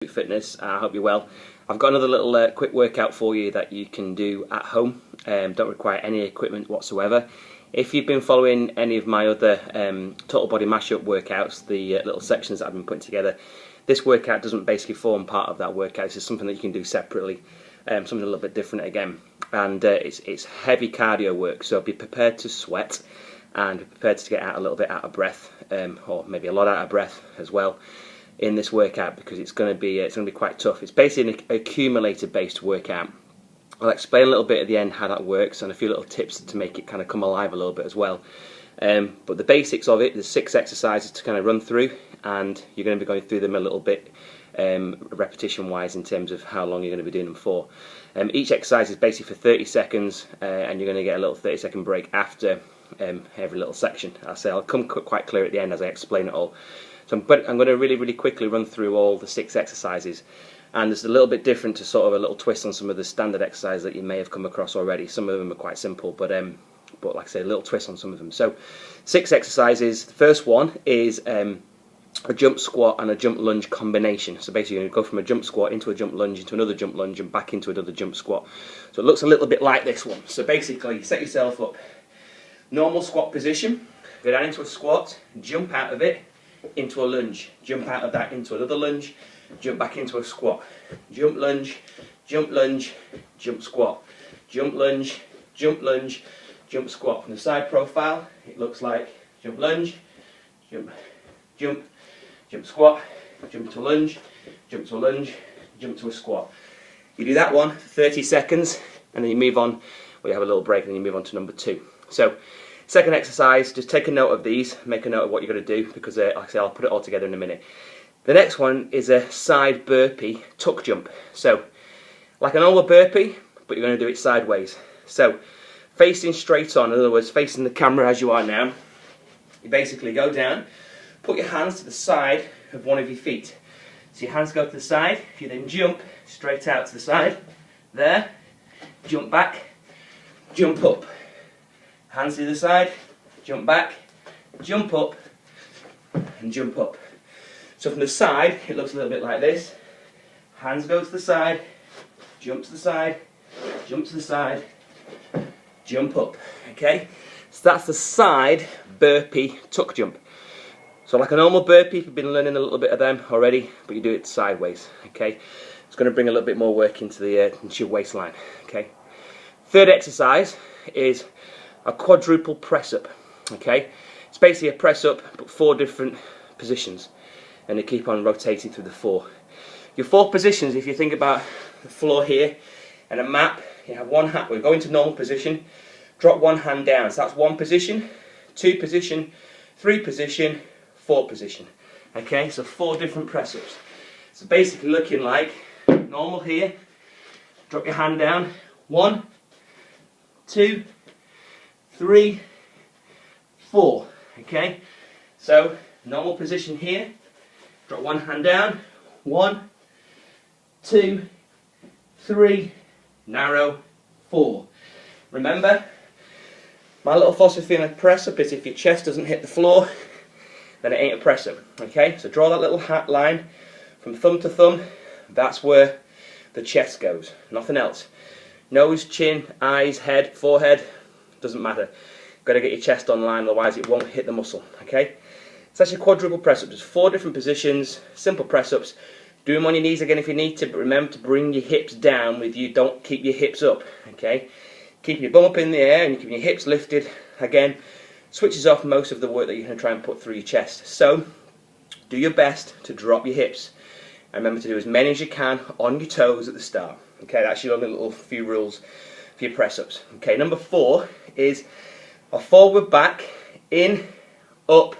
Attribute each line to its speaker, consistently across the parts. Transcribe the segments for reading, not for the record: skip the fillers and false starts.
Speaker 1: Fitness. I hope you're well. I've got another little quick workout for you that you can do at home. Don't require any equipment whatsoever. If you've been following any of my other total body mashup workouts, the little sections that I've been putting together, this workout doesn't basically form part of that workout. It's just something that you can do separately, something a little bit different again. And it's heavy cardio work, so be prepared to sweat and be prepared to get a little bit out of breath, or maybe a lot out of breath as well in this workout, because it's going to be quite tough. It's basically an accumulator based workout. I'll explain a little bit at the end how that works and a few little tips to make it kind of come alive a little bit as well. But the basics of it, there's 6 exercises to kind of run through, and you're going to be going through them a little bit repetition wise in terms of how long you're going to be doing them for. Each exercise is basically for 30 seconds and you're going to get a little 30-second break after every little section. I'll come quite clear at the end as I explain it all. So I'm going to really quickly run through all the 6 exercises, and there's a little bit different to sort of a little twist on some of the standard exercises that you may have come across already. Some of them are quite simple, but like I say, a little twist on some of them. So 6 exercises. The first one is a jump squat and a jump lunge combination. So basically you're going to go from a jump squat into a jump lunge, into another jump lunge, and back into another jump squat. So it looks a little bit like this one. So basically set yourself up, normal squat position, go down into a squat, jump out of it, into a lunge, jump out of that into another lunge, jump back into a squat, jump lunge, jump lunge, jump squat, jump lunge, jump lunge, jump squat. From the side profile it looks like jump lunge, jump, jump, jump squat, jump to a lunge, jump to a lunge, jump to a squat. You do that one for 30 seconds and then you move on, well, you have a little break and then you move on to number 2. So second exercise, just take a note of these, make a note of what you're going to do, because like I say, I'll put it all together in a minute. The next one is a side burpee tuck jump. So like a normal burpee, but you're going to do it sideways. So facing straight on, in other words facing the camera as you are now, you basically go down, put your hands to the side of one of your feet. So your hands go to the side, you then jump straight out to the side, there, jump back, jump up. Hands to the side, jump back, jump up, and jump up. So from the side, it looks a little bit like this. Hands go to the side, jump to the side, jump to the side, jump up. Okay? So that's the side burpee tuck jump. So like a normal burpee, you've been learning a little bit of them already, but you do it sideways. Okay? It's going to bring a little bit more work into your waistline. Okay? Third exercise is a quadruple press up. Okay, it's basically a press up but 4 different positions, and they keep on rotating through the 4. Your 4 positions, if you think about the floor here and a map, you have one hand, we're going to normal position, drop one hand down, so that's 1 position, 2 position, 3 position, 4 position. Okay, so 4 different press ups. So basically looking like normal here, drop your hand down, 1, 2, 3, 4. Okay, so normal position here, drop one hand down, 1, 2, 3, narrow, 4. Remember, my little philosophy in a press up is if your chest doesn't hit the floor, then it ain't a press up. Okay, so draw that little hat line from thumb to thumb, that's where the chest goes, nothing else. Nose, chin, eyes, head, forehead, doesn't matter. Got to get your chest on line, otherwise it won't hit the muscle. Okay? So that's your quadruple press up. Just 4 different positions, simple press ups. Do them on your knees again if you need to, but remember to bring your hips down with you. Don't keep your hips up. Okay? Keep your bum up in the air and keep your hips lifted. Again, switches off most of the work that you're going to try and put through your chest. So do your best to drop your hips. And remember to do as many as you can on your toes at the start. Okay, that's your little few rules for your press ups. Okay, number 4 is a forward back, in, up,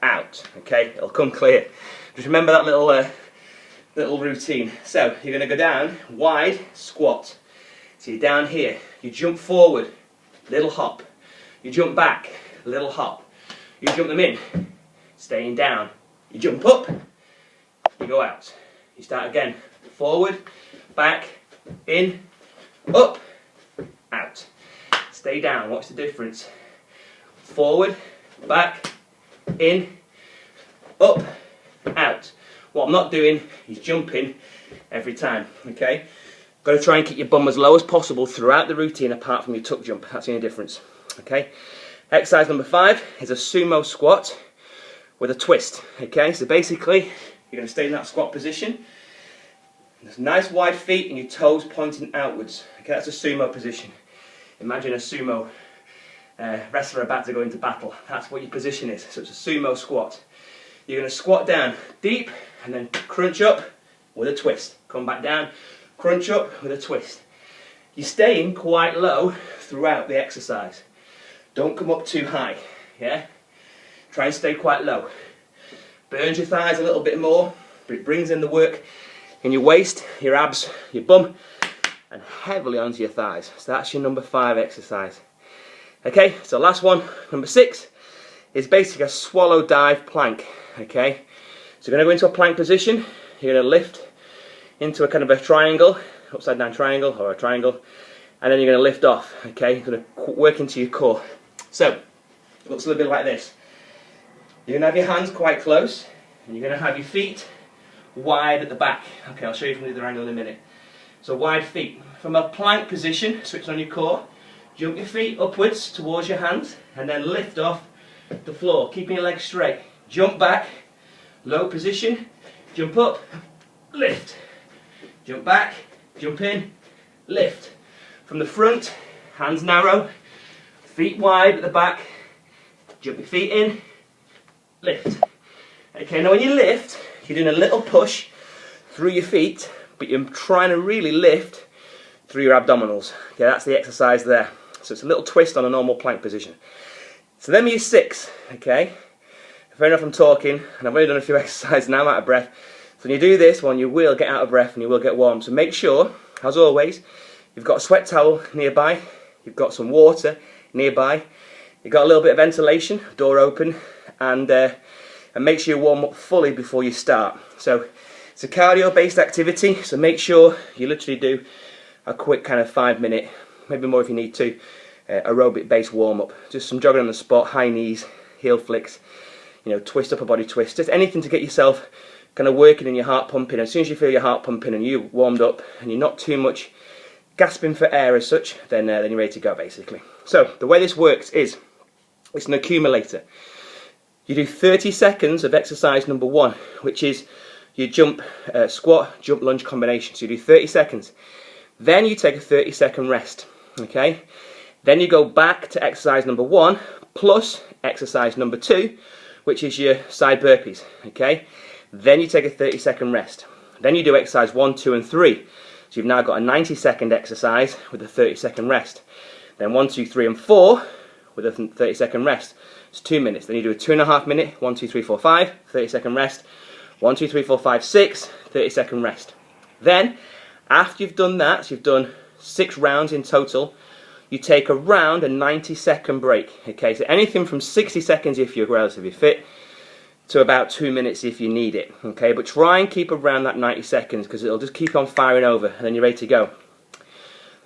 Speaker 1: out. Okay, it'll come clear. Just remember that little routine. So you're going to go down, wide, squat. So you're down here, you jump forward, little hop. You jump back, little hop. You jump them in, staying down. You jump up, you go out. You start again, forward, back, in, up, out. Stay down, watch the difference. Forward, back, in, up, out. What I'm not doing is jumping every time, okay? Got to try and keep your bum as low as possible throughout the routine apart from your tuck jump. That's the only difference, okay? Exercise number 5 is a sumo squat with a twist, okay? So basically, you're going to stay in that squat position. There's nice wide feet and your toes pointing outwards, okay? That's a sumo position. Imagine a sumo wrestler about to go into battle. That's what your position is. So it's a sumo squat. You're going to squat down deep and then crunch up with a twist. Come back down, crunch up with a twist. You're staying quite low throughout the exercise. Don't come up too high, yeah? Try and stay quite low. Burns your thighs a little bit more, but it brings in the work in your waist, your abs, your bum, and heavily onto your thighs. So that's your number 5 exercise. Okay, so last one, number 6, is basically a swallow dive plank. Okay, so you're going to go into a plank position. You're going to lift into a kind of a triangle, upside down triangle or a triangle, and then you're going to lift off. Okay, you're going to work into your core. So it looks a little bit like this. You're going to have your hands quite close, and you're going to have your feet wide at the back. Okay, I'll show you from the other angle in a minute. So wide feet. From a plank position, switch on your core, jump your feet upwards towards your hands, and then lift off the floor, keeping your legs straight. Jump back, low position, jump up, lift. Jump back, jump in, lift. From the front, hands narrow, feet wide at the back, jump your feet in, lift. Okay, now when you lift, you're doing a little push through your feet, but you're trying to really lift through your abdominals. Okay, that's the exercise there. So it's a little twist on a normal plank position. So them are your 6, okay? Fair enough, I'm talking, and I've only done a few exercises and I'm out of breath. So when you do this one, you will get out of breath and you will get warm. So make sure, as always, you've got a sweat towel nearby, you've got some water nearby, you've got a little bit of ventilation, door open, and make sure you warm up fully before you start. So it's a cardio-based activity, so make sure you literally do a quick kind of 5-minute, maybe more if you need to, aerobic-based warm-up. Just some jogging on the spot, high knees, heel flicks, you know, twist, upper body twist, just anything to get yourself kind of working and your heart pumping. As soon as you feel your heart pumping and you're warmed up and you're not too much gasping for air as such, then you're ready to go basically. So the way this works is, it's an accumulator. You do 30 seconds of exercise number 1, which is your jump, squat, jump, lunge combination. So you do 30 seconds. Then you take a 30-second rest, okay? Then you go back to exercise number 1 plus exercise number 2, which is your side burpees, okay? Then you take a 30-second rest. Then you do exercise 1, 2 and 3. So you've now got a 90-second exercise with a 30-second rest. Then 1, 2, 3 and 4 with a 30-second rest. It's 2 minutes. Then you do a 2.5 minute, 1, 2, 3, 4, 5, 30-second rest. 1, 2, 3, 4, 5, 6, 30-second rest. Then, after you've done that, so you've done 6 rounds in total, you take around a 90-second break. Okay, so anything from 60 seconds if you're relatively fit, to about 2 minutes if you need it. Okay, but try and keep around that 90 seconds because it'll just keep on firing over and then you're ready to go.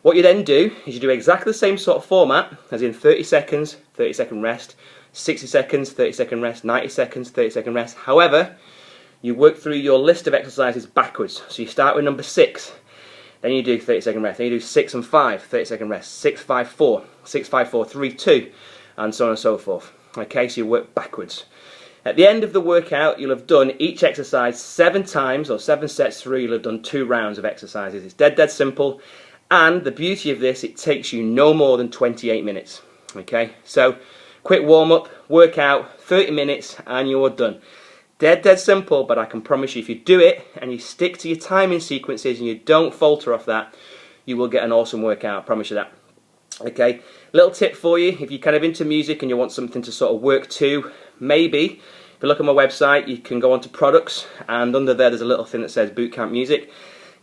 Speaker 1: What you then do is you do exactly the same sort of format, as in 30 seconds, 30-second rest, 60 seconds, 30-second rest, 90 seconds, 30-second rest. However, you work through your list of exercises backwards. So you start with number 6, then you do 30-second rest, then you do 6 and 5, 30-second rest, 6, 5, 4, 6, 5, 4, 3, 2, and so on and so forth. Okay, so you work backwards. At the end of the workout, you'll have done each exercise 7 times, or 7 sets through, you'll have done 2 rounds of exercises. It's dead simple, and the beauty of this, it takes you no more than 28 minutes. Okay, so quick warm-up, workout, 30 minutes, and you're done. Dead simple, but I can promise you if you do it and you stick to your timing sequences and you don't falter off that, you will get an awesome workout, I promise you that. Okay, little tip for you, if you're kind of into music and you want something to sort of work to, maybe, if you look at my website, you can go onto products and under there's a little thing that says bootcamp music.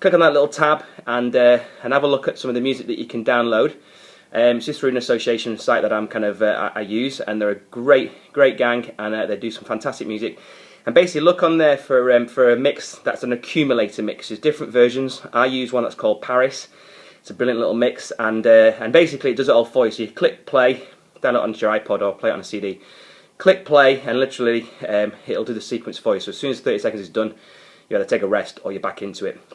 Speaker 1: Click on that little tab and have a look at some of the music that you can download. It's just through an association site that I'm kind of, I use, and they're a great gang and they do some fantastic music. And basically look on there for a mix that's an accumulator mix. There's different versions. I use one that's called Paris. It's a brilliant little mix, and basically it does it all for you. So you click play, download it onto your iPod or play it on a CD. Click play, and literally it'll do the sequence for you. So as soon as 30 seconds is done, you either take a rest or you're back into it.